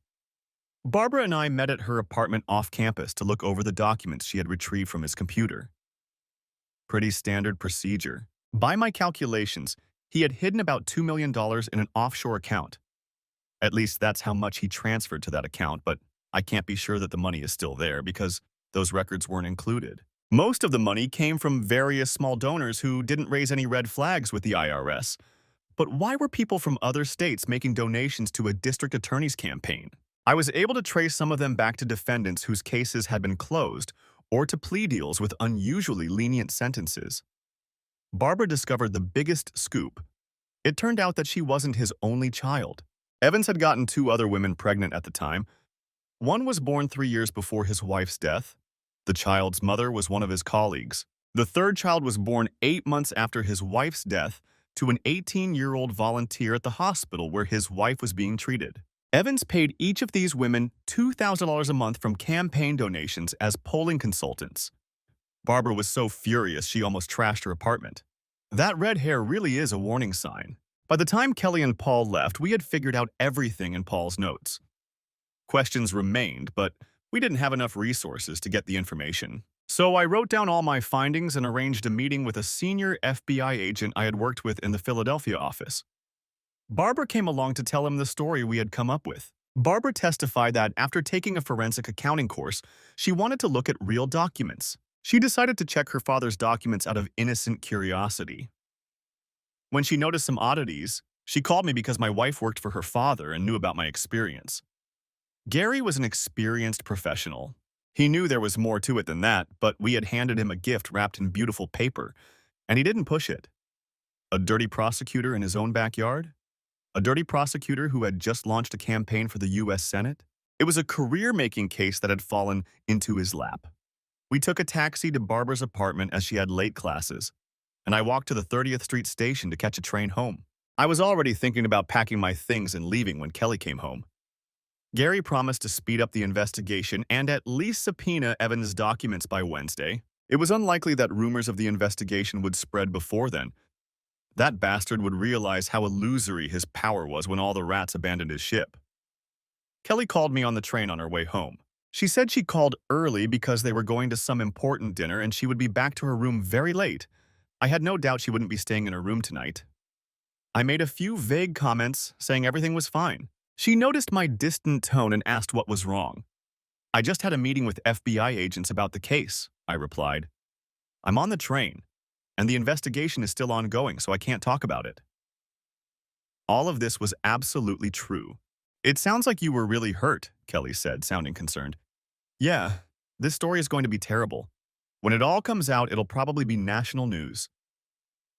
Speaker 1: Barbara and I met at her apartment off campus to look over the documents she had retrieved from his computer. Pretty standard procedure. By my calculations, he had hidden about $2 million in an offshore account. At least that's how much he transferred to that account, but I can't be sure that the money is still there because those records weren't included. Most of the money came from various small donors who didn't raise any red flags with the IRS. But why were people from other states making donations to a district attorney's campaign? I was able to trace some of them back to defendants whose cases had been closed or to plea deals with unusually lenient sentences. Barbara discovered the biggest scoop. It turned out that she wasn't his only child. Evans had gotten 2 other women pregnant at the time. One was born 3 years before his wife's death. The child's mother was one of his colleagues. The third child was born 8 months after his wife's death to an 18-year-old volunteer at the hospital where his wife was being treated. Evans paid each of these women $2,000 a month from campaign donations as polling consultants. Barbara was so furious she almost trashed her apartment. That red hair really is a warning sign. By the time Kelly and Paul left, we had figured out everything in Paul's notes. Questions remained, but we didn't have enough resources to get the information. So I wrote down all my findings and arranged a meeting with a senior FBI agent I had worked with in the Philadelphia office. Barbara came along to tell him the story we had come up with. Barbara testified that after taking a forensic accounting course, she wanted to look at real documents. She decided to check her father's documents out of innocent curiosity. When she noticed some oddities, she called me because my wife worked for her father and knew about my experience. Gary was an experienced professional. He knew there was more to it than that, but we had handed him a gift wrapped in beautiful paper, and he didn't push it. A dirty prosecutor in his own backyard? A dirty prosecutor who had just launched a campaign for the U.S. Senate? It was a career-making case that had fallen into his lap. We took a taxi to Barbara's apartment as she had late classes. and I walked to the 30th Street station to catch a train home. I was already thinking about packing my things and leaving when Kelly came home. Gary promised to speed up the investigation and at least subpoena Evans' documents by Wednesday. It was unlikely that rumors of the investigation would spread before then. That bastard would realize how illusory his power was when all the rats abandoned his ship. Kelly called me on the train on her way home. She said she called early because they were going to some important dinner and she would be back to her room very late. I had no doubt she wouldn't be staying in her room tonight. I made a few vague comments, saying everything was fine. She noticed my distant tone and asked what was wrong. I just had a meeting with FBI agents about the case, I replied. I'm on the train, and the investigation is still ongoing, so I can't talk about it. All of this was absolutely true. It sounds like you were really hurt, Kelly said, sounding concerned. Yeah, this story is going to be terrible. When it all comes out, it'll probably be national news.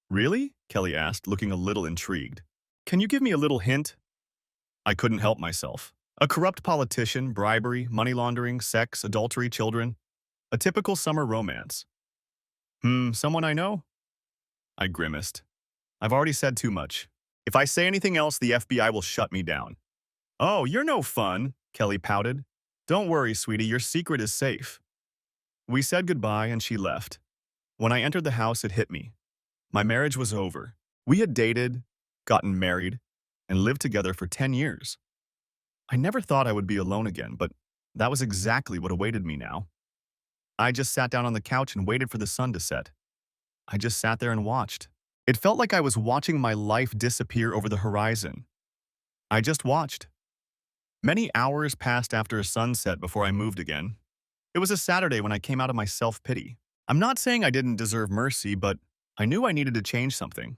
Speaker 1: Really? Kelly asked, looking a little intrigued. Can you give me a little hint? I couldn't help myself. A corrupt politician, bribery, money laundering, sex, adultery, children. A typical summer romance. Someone I know? I grimaced. I've already said too much. If I say anything else, the FBI will shut me down. Oh, you're no fun, Kelly pouted. Don't worry, sweetie, your secret is safe. We said goodbye and she left. When I entered the house, it hit me. My marriage was over. We had dated, gotten married, and lived together for 10 years. I never thought I would be alone again, but that was exactly what awaited me now. I just sat down on the couch and waited for the sun to set. I just sat there and watched. It felt like I was watching my life disappear over the horizon. I just watched. Many hours passed after sunset before I moved again. It was a Saturday when I came out of my self-pity. I'm not saying I didn't deserve mercy, but I knew I needed to change something.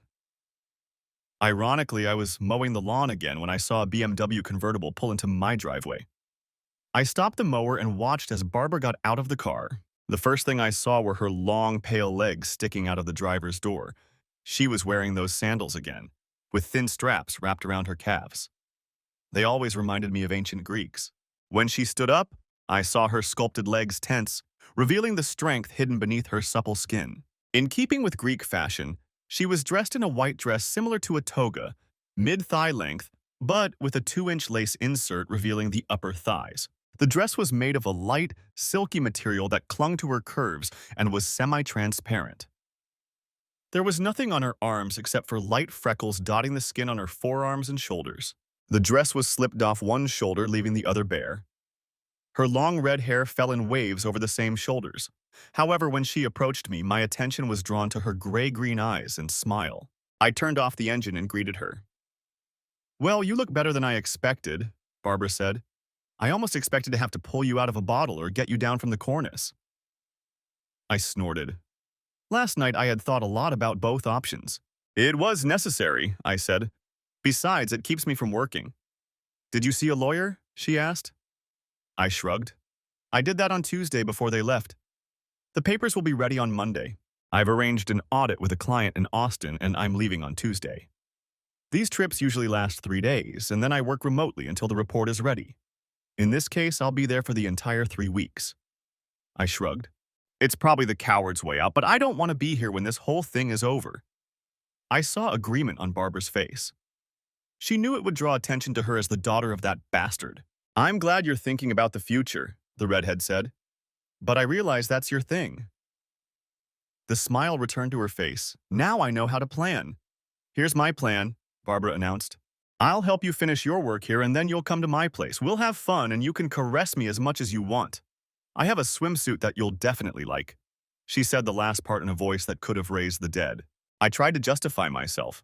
Speaker 1: Ironically, I was mowing the lawn again when I saw a BMW convertible pull into my driveway. I stopped the mower and watched as Barbara got out of the car. The first thing I saw were her long, pale legs sticking out of the driver's door. She was wearing those sandals again, with thin straps wrapped around her calves. They always reminded me of ancient Greeks. When she stood up, I saw her sculpted legs tense, revealing the strength hidden beneath her supple skin. In keeping with Greek fashion, she was dressed in a white dress similar to a toga, mid-thigh length, but with a 2-inch lace insert revealing the upper thighs. The dress was made of a light, silky material that clung to her curves and was semi-transparent. There was nothing on her arms except for light freckles dotting the skin on her forearms and shoulders. The dress was slipped off one shoulder, leaving the other bare. Her long red hair fell in waves over the same shoulders. However, when she approached me, my attention was drawn to her gray-green eyes and smile. I turned off the engine and greeted her. Well, you look better than I expected, Barbara said. I almost expected to have to pull you out of a bottle or get you down from the cornice. I snorted. Last night I had thought a lot about both options. It was necessary, I said. Besides, it keeps me from working. Did you see a lawyer? She asked. I shrugged. I did that on Tuesday before they left. The papers will be ready on Monday. I've arranged an audit with a client in Austin and I'm leaving on Tuesday. These trips usually last 3 days, and then I work remotely until the report is ready. In this case, I'll be there for the entire 3 weeks. I shrugged. It's probably the coward's way out, but I don't want to be here when this whole thing is over. I saw agreement on Barbara's face. She knew it would draw attention to her as the daughter of that bastard. I'm glad you're thinking about the future, the redhead said. But I realize that's your thing. The smile returned to her face. Now I know how to plan. Here's my plan, Barbara announced. I'll help you finish your work here and then you'll come to my place. We'll have fun and you can caress me as much as you want. I have a swimsuit that you'll definitely like. She said the last part in a voice that could have raised the dead. I tried to justify myself.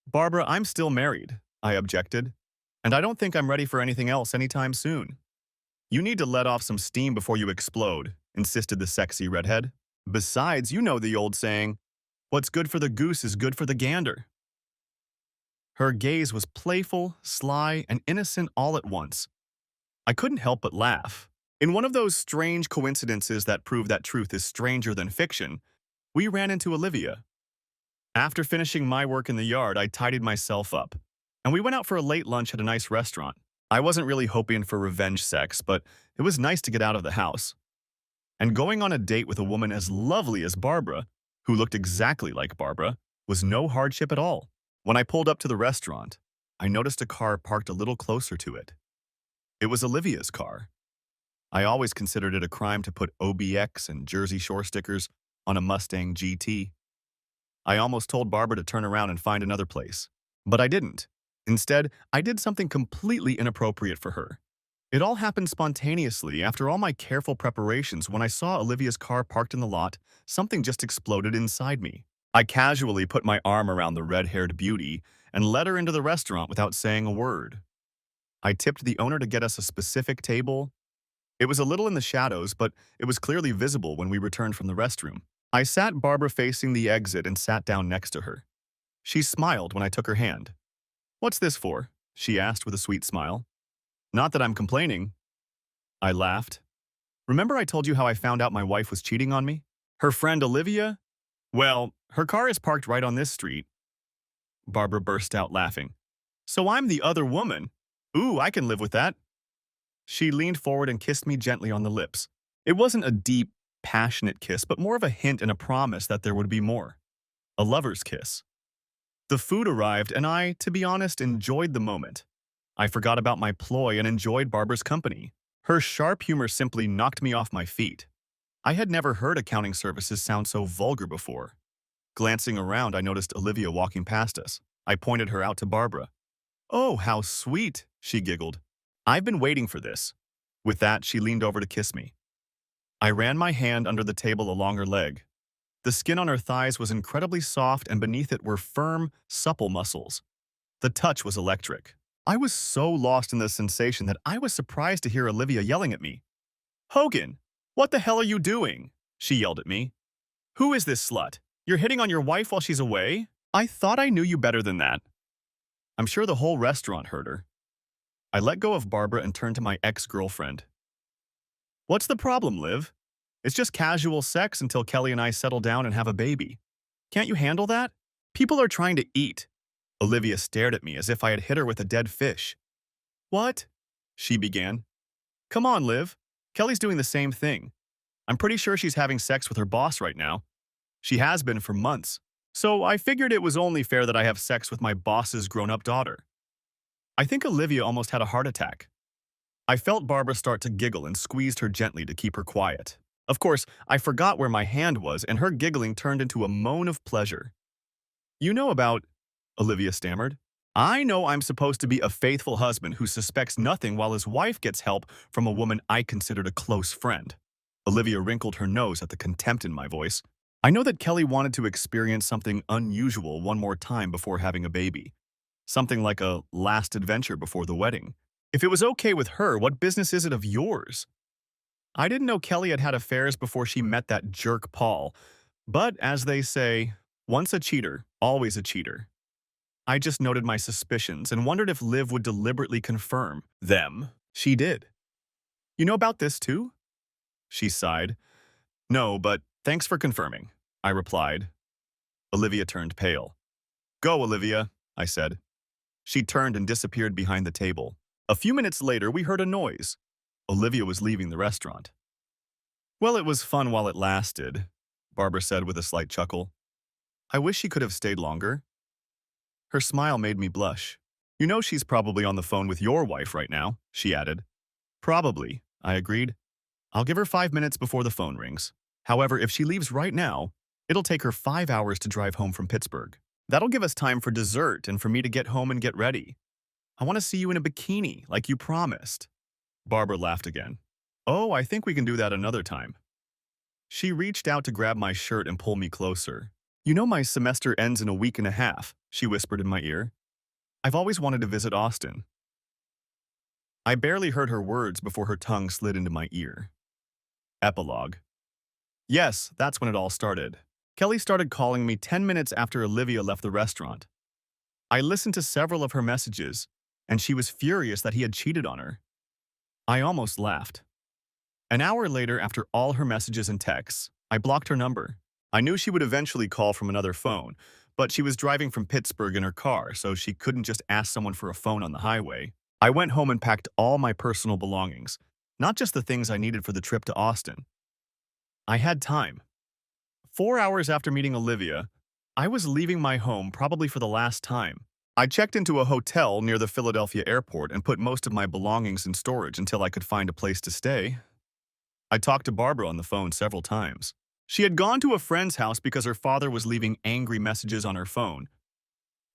Speaker 1: Barbara, I'm still married, I objected, and I don't think I'm ready for anything else anytime soon. You need to let off some steam before you explode, insisted the sexy redhead. Besides, you know the old saying, what's good for the goose is good for the gander. Her gaze was playful, sly, and innocent all at once. I couldn't help but laugh. In one of those strange coincidences that prove that truth is stranger than fiction, we ran into Olivia. After finishing my work in the yard, I tidied myself up, and we went out for a late lunch at a nice restaurant. I wasn't really hoping for revenge sex, but it was nice to get out of the house. And going on a date with a woman as lovely as Barbara who looked exactly like Barbara, was no hardship at all. When I pulled up to the restaurant, I noticed a car parked a little closer to it. It was Olivia's car. I always considered it a crime to put OBX and Jersey Shore stickers on a Mustang GT. I almost told Barbara to turn around and find another place. But I didn't. Instead, I did something completely inappropriate for her. It all happened spontaneously after all my careful preparations. When I saw Olivia's car parked in the lot, something just exploded inside me. I casually put my arm around the red-haired beauty and led her into the restaurant without saying a word. I tipped the owner to get us a specific table. It was a little in the shadows, but it was clearly visible when we returned from the restroom. I sat Barbara facing the exit and sat down next to her. She smiled when I took her hand. "What's this for?" she asked with a sweet smile. "Not that I'm complaining." I laughed. "Remember I told you how I found out my wife was cheating on me? Her friend Olivia? Well, her car is parked right on this street." Barbara burst out laughing. "So I'm the other woman. Ooh, I can live with that." She leaned forward and kissed me gently on the lips. It wasn't a deep, passionate kiss, but more of a hint and a promise that there would be more. A lover's kiss. The food arrived, and I, to be honest, enjoyed the moment. I forgot about my ploy and enjoyed Barbara's company. Her sharp humor simply knocked me off my feet. I had never heard accounting services sound so vulgar before. Glancing around, I noticed Olivia walking past us. I pointed her out to Barbara. "Oh, how sweet," she giggled. "I've been waiting for this." With that, she leaned over to kiss me. I ran my hand under the table along her leg. The skin on her thighs was incredibly soft, and beneath it were firm, supple muscles. The touch was electric. I was so lost in the sensation that I was surprised to hear Olivia yelling at me. "Hogan, what the hell are you doing?" she yelled at me. "Who is this slut? You're hitting on your wife while she's away? I thought I knew you better than that." I'm sure the whole restaurant heard her. I let go of Barbara and turned to my ex-girlfriend. "What's the problem, Liv? It's just casual sex until Kelly and I settle down and have a baby. Can't you handle that? People are trying to eat." Olivia stared at me as if I had hit her with a dead fish. "What?" she began. "Come on, Liv. Kelly's doing the same thing. I'm pretty sure she's having sex with her boss right now. She has been for months. So I figured it was only fair that I have sex with my boss's grown-up daughter." I think Olivia almost had a heart attack. I felt Barbara start to giggle and squeezed her gently to keep her quiet. Of course, I forgot where my hand was, and her giggling turned into a moan of pleasure. "You know about," Olivia stammered. "I know I'm supposed to be a faithful husband who suspects nothing while his wife gets help from a woman I considered a close friend." Olivia wrinkled her nose at the contempt in my voice. "I know that Kelly wanted to experience something unusual one more time before having a baby. Something like a last adventure before the wedding. If it was okay with her, what business is it of yours? I didn't know Kelly had had affairs before she met that jerk Paul. But, as they say, once a cheater, always a cheater." I just noted my suspicions and wondered if Liv would deliberately confirm them. She did. "You know about this too?" She sighed. "No, but thanks for confirming," I replied. Olivia turned pale. "Go, Olivia," I said. She turned and disappeared behind the table. A few minutes later, we heard a noise. Olivia was leaving the restaurant. "Well, it was fun while it lasted," Barbara said with a slight chuckle. "I wish she could have stayed longer." Her smile made me blush. "You know she's probably on the phone with your wife right now," she added. "Probably," I agreed. "I'll give her 5 minutes before the phone rings. However, if she leaves right now, it'll take her 5 hours to drive home from Pittsburgh. That'll give us time for dessert and for me to get home and get ready. I want to see you in a bikini, like you promised." Barbara laughed again. "Oh, I think we can do that another time." She reached out to grab my shirt and pull me closer. "You know my semester ends in a week and a half," she whispered in my ear. "I've always wanted to visit Austin." I barely heard her words before her tongue slid into my ear. Epilogue. Yes, that's when it all started. Kelly started calling me 10 minutes after Olivia left the restaurant. I listened to several of her messages, and she was furious that he had cheated on her. I almost laughed. An hour later, after all her messages and texts, I blocked her number. I knew she would eventually call from another phone, but she was driving from Pittsburgh in her car, so she couldn't just ask someone for a phone on the highway. I went home and packed all my personal belongings, not just the things I needed for the trip to Austin. I had time. 4 hours after meeting Olivia, I was leaving my home probably for the last time. I checked into a hotel near the Philadelphia airport and put most of my belongings in storage until I could find a place to stay. I talked to Barbara on the phone several times. She had gone to a friend's house because her father was leaving angry messages on her phone.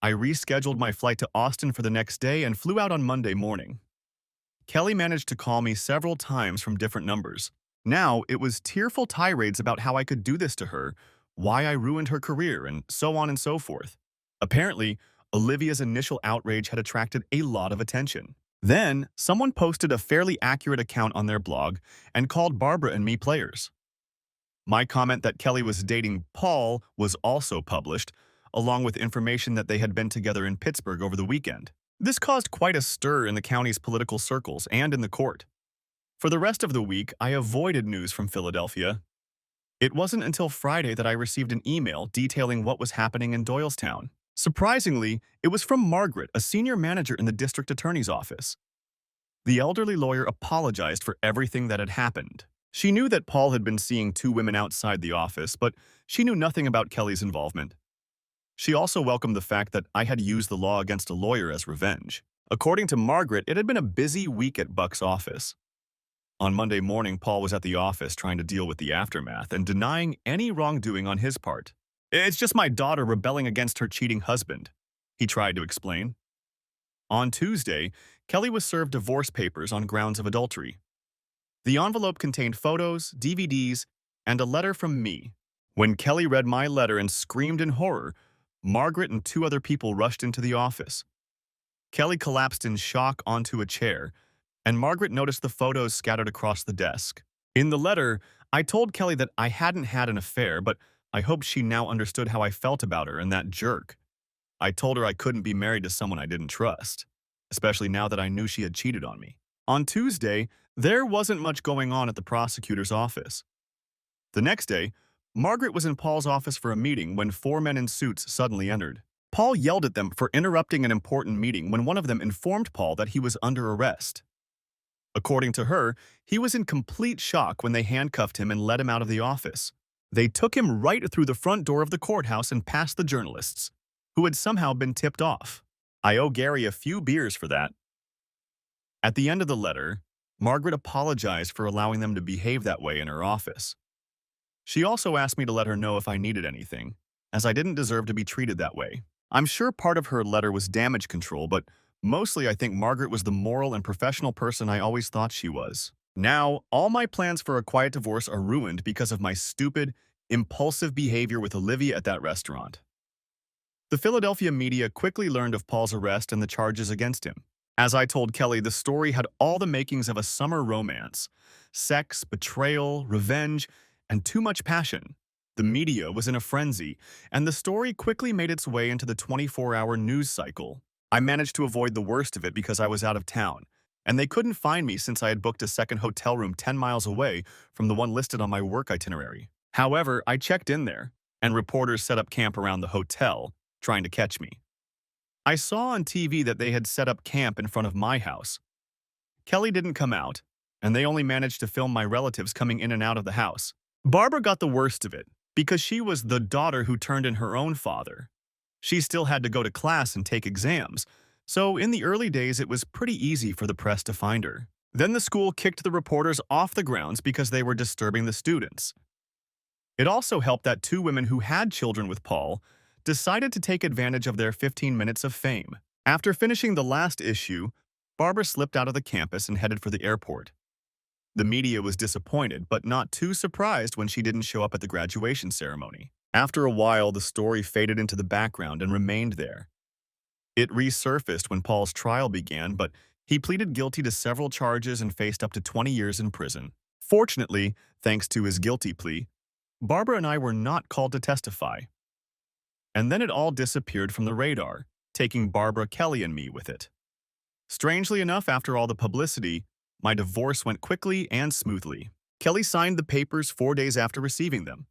Speaker 1: I rescheduled my flight to Austin for the next day and flew out on Monday morning. Kelly managed to call me several times from different numbers. Now, it was tearful tirades about how I could do this to her, why I ruined her career, and so on and so forth. Apparently, Olivia's initial outrage had attracted a lot of attention. Then, someone posted a fairly accurate account on their blog and called Barbara and me players. My comment that Kelly was dating Paul was also published, along with information that they had been together in Pittsburgh over the weekend. This caused quite a stir in the county's political circles and in the court. For the rest of the week, I avoided news from Philadelphia. It wasn't until Friday that I received an email detailing what was happening in Doylestown. Surprisingly, it was from Margaret, a senior manager in the district attorney's office. The elderly lawyer apologized for everything that had happened. She knew that Paul had been seeing two women outside the office, but she knew nothing about Kelly's involvement. She also welcomed the fact that I had used the law against a lawyer as revenge. According to Margaret, it had been a busy week at Buck's office. On Monday morning, Paul was at the office trying to deal with the aftermath and denying any wrongdoing on his part. "It's just my daughter rebelling against her cheating husband," he tried to explain. On Tuesday, Kelly was served divorce papers on grounds of adultery. The envelope contained photos, DVDs, and a letter from me. When Kelly read my letter and screamed in horror, Margaret and two other people rushed into the office. Kelly collapsed in shock onto a chair, and Margaret noticed the photos scattered across the desk. In the letter, I told Kelly that I hadn't had an affair, but I hoped she now understood how I felt about her and that jerk. I told her I couldn't be married to someone I didn't trust, especially now that I knew she had cheated on me. On Tuesday, there wasn't much going on at the prosecutor's office. The next day, Margaret was in Paul's office for a meeting when four men in suits suddenly entered. Paul yelled at them for interrupting an important meeting when one of them informed Paul that he was under arrest. According to her, he was in complete shock when they handcuffed him and let him out of the office. They took him right through the front door of the courthouse and past the journalists, who had somehow been tipped off. I owe Gary a few beers for that. At the end of the letter, Margaret apologized for allowing them to behave that way in her office. She also asked me to let her know if I needed anything, as I didn't deserve to be treated that way. I'm sure part of her letter was damage control, but mostly I think Margaret was the moral and professional person I always thought she was. Now, all my plans for a quiet divorce are ruined because of my stupid, impulsive behavior with Olivia at that restaurant. The Philadelphia media quickly learned of Paul's arrest and the charges against him. As I told Kelly, the story had all the makings of a summer romance: sex, betrayal, revenge, and too much passion. The media was in a frenzy, and the story quickly made its way into the 24-hour news cycle. I managed to avoid the worst of it because I was out of town, and they couldn't find me since I had booked a second hotel room 10 miles away from the one listed on my work itinerary. However, I checked in there, and reporters set up camp around the hotel, trying to catch me. I saw on TV that they had set up camp in front of my house. Kelly didn't come out, and they only managed to film my relatives coming in and out of the house. Barbara got the worst of it, because she was the daughter who turned in her own father. She still had to go to class and take exams, so in the early days it was pretty easy for the press to find her. Then the school kicked the reporters off the grounds because they were disturbing the students. It also helped that two women who had children with Paul decided to take advantage of their 15 minutes of fame. After finishing the last issue, Barbara slipped out of the campus and headed for the airport. The media was disappointed, but not too surprised when she didn't show up at the graduation ceremony. After a while, the story faded into the background and remained there. It resurfaced when Paul's trial began, but he pleaded guilty to several charges and faced up to 20 years in prison. Fortunately, thanks to his guilty plea, Barbara and I were not called to testify. And then it all disappeared from the radar, taking Barbara, Kelly, and me with it. Strangely enough, after all the publicity, my divorce went quickly and smoothly. Kelly signed the papers 4 days after receiving them.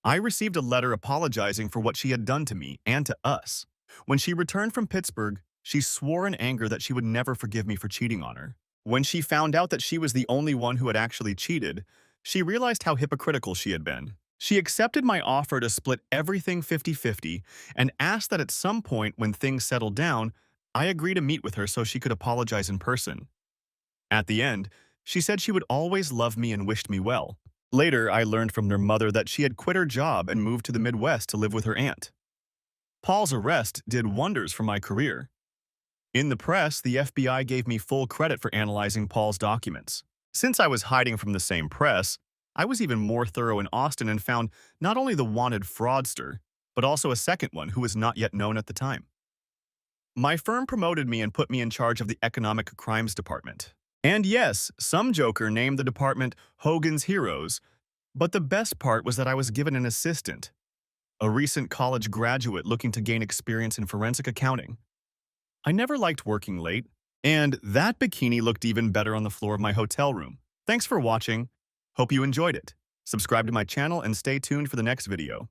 Speaker 1: I received a letter apologizing for what she had done to me and to us. When she returned from Pittsburgh, she swore in anger that she would never forgive me for cheating on her. When she found out that she was the only one who had actually cheated, she realized how hypocritical she had been. She accepted my offer to split everything 50-50 and asked that at some point when things settled down, I agree to meet with her so she could apologize in person. At the end, she said she would always love me and wished me well. Later, I learned from her mother that she had quit her job and moved to the Midwest to live with her aunt. Paul's arrest did wonders for my career. In the press, the FBI gave me full credit for analyzing Paul's documents. Since I was hiding from the same press, I was even more thorough in Austin and found not only the wanted fraudster, but also a second one who was not yet known at the time. My firm promoted me and put me in charge of the Economic Crimes Department. And yes, some joker named the department Hogan's Heroes, but the best part was that I was given an assistant, a recent college graduate looking to gain experience in forensic accounting. I never liked working late, and that bikini looked even better on the floor of my hotel room. Thanks for watching. Hope you enjoyed it. Subscribe to my channel and stay tuned for the next video.